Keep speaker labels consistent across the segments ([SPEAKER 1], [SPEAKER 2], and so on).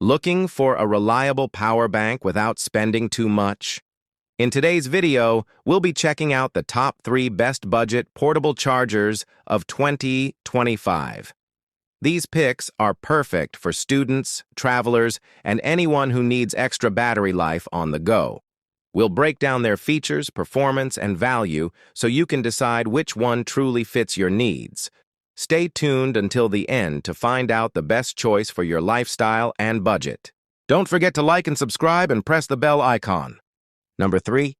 [SPEAKER 1] Looking for a reliable power bank without spending too much? In today's video, we'll be checking out the top 3 best budget portable chargers of 2025. These picks are perfect for students, travelers, and anyone who needs extra battery life on the go. We'll break down their features, performance, and value so you can decide which one truly fits your needs. Stay tuned until the end to find out the best choice for your lifestyle and budget. Don't forget to like and subscribe and press the bell icon. Number 3.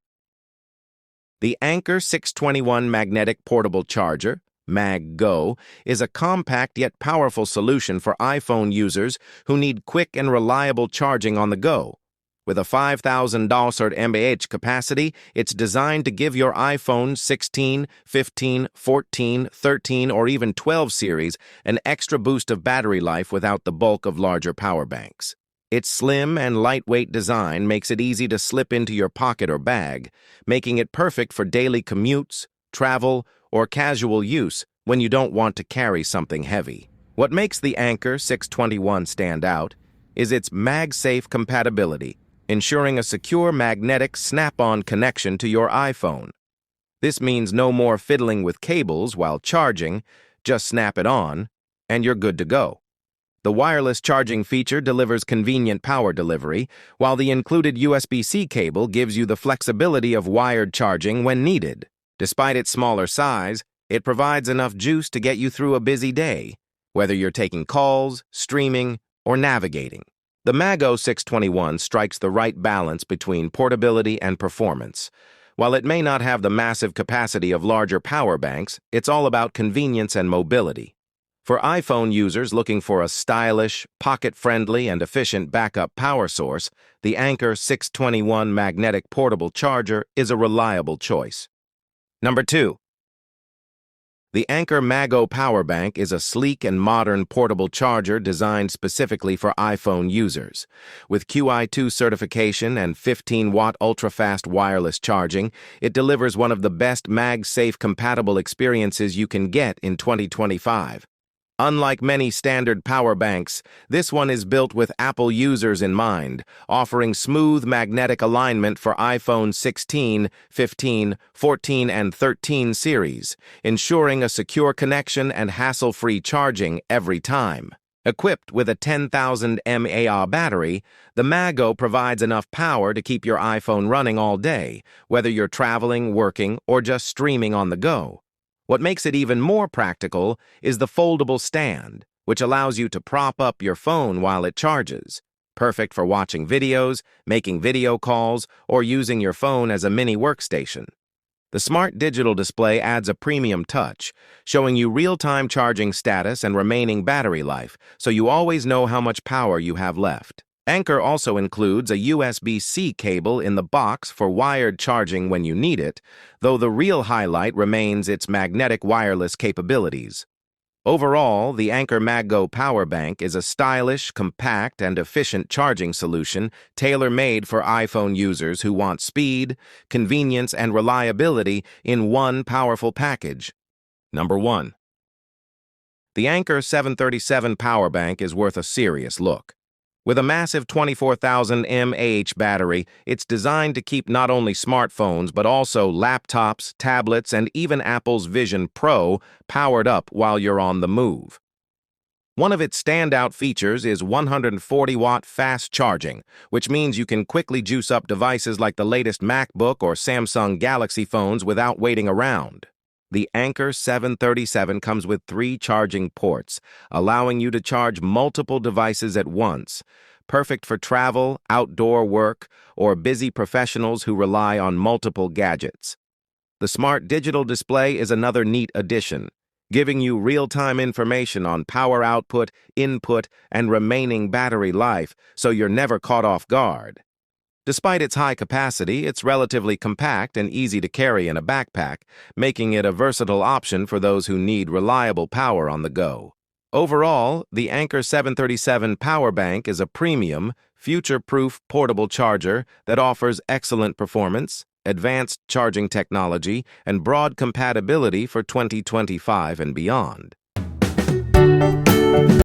[SPEAKER 1] The Anker 621 Magnetic Portable Charger, MagGo, is a compact yet powerful solution for iPhone users who need quick and reliable charging on the go. With a 5,000 mAh capacity, it's designed to give your iPhone 16, 15, 14, 13, or even 12 series an extra boost of battery life without the bulk of larger power banks. Its slim and lightweight design makes it easy to slip into your pocket or bag, making it perfect for daily commutes, travel, or casual use when you don't want to carry something heavy. What makes the Anker 621 stand out is its MagSafe compatibility, ensuring a secure magnetic snap-on connection to your iPhone. This means no more fiddling with cables while charging, just snap it on, and you're good to go. The wireless charging feature delivers convenient power delivery, while the included USB-C cable gives you the flexibility of wired charging when needed. Despite its smaller size, it provides enough juice to get you through a busy day, whether you're taking calls, streaming, or navigating. The MagGo 621 strikes the right balance between portability and performance. While it may not have the massive capacity of larger power banks, it's all about convenience and mobility. For iPhone users looking for a stylish, pocket-friendly, and efficient backup power source, the Anker 621 Magnetic Portable Charger is a reliable choice. Number 2. The Anker MagGo Power Bank is a sleek and modern portable charger designed specifically for iPhone users. With QI2 certification and 15-watt ultra-fast wireless charging, it delivers one of the best MagSafe compatible experiences you can get in 2025. Unlike many standard power banks, this one is built with Apple users in mind, offering smooth magnetic alignment for iPhone 16, 15, 14, and 13 series, ensuring a secure connection and hassle-free charging every time. Equipped with a 10,000 mAh battery, the MagGo provides enough power to keep your iPhone running all day, whether you're traveling, working, or just streaming on the go. What makes it even more practical is the foldable stand, which allows you to prop up your phone while it charges. Perfect for watching videos, making video calls, or using your phone as a mini workstation. The smart digital display adds a premium touch, showing you real-time charging status and remaining battery life, so you always know how much power you have left. Anker also includes a USB-C cable in the box for wired charging when you need it, though the real highlight remains its magnetic wireless capabilities. Overall, the Anker MagGo Power Bank is a stylish, compact, and efficient charging solution tailor-made for iPhone users who want speed, convenience, and reliability in one powerful package. Number 1. The Anker 737 Power Bank is worth a serious look. With a massive 24,000 mAh battery, it's designed to keep not only smartphones but also laptops, tablets, and even Apple's Vision Pro powered up while you're on the move. One of its standout features is 140-watt fast charging, which means you can quickly juice up devices like the latest MacBook or Samsung Galaxy phones without waiting around. The Anker 737 comes with 3 charging ports, allowing you to charge multiple devices at once, perfect for travel, outdoor work, or busy professionals who rely on multiple gadgets. The smart digital display is another neat addition, giving you real-time information on power output, input, and remaining battery life, so you're never caught off guard. Despite its high capacity, it's relatively compact and easy to carry in a backpack, making it a versatile option for those who need reliable power on the go. Overall, the Anker 737 Power Bank is a premium, future-proof portable charger that offers excellent performance, advanced charging technology, and broad compatibility for 2025 and beyond.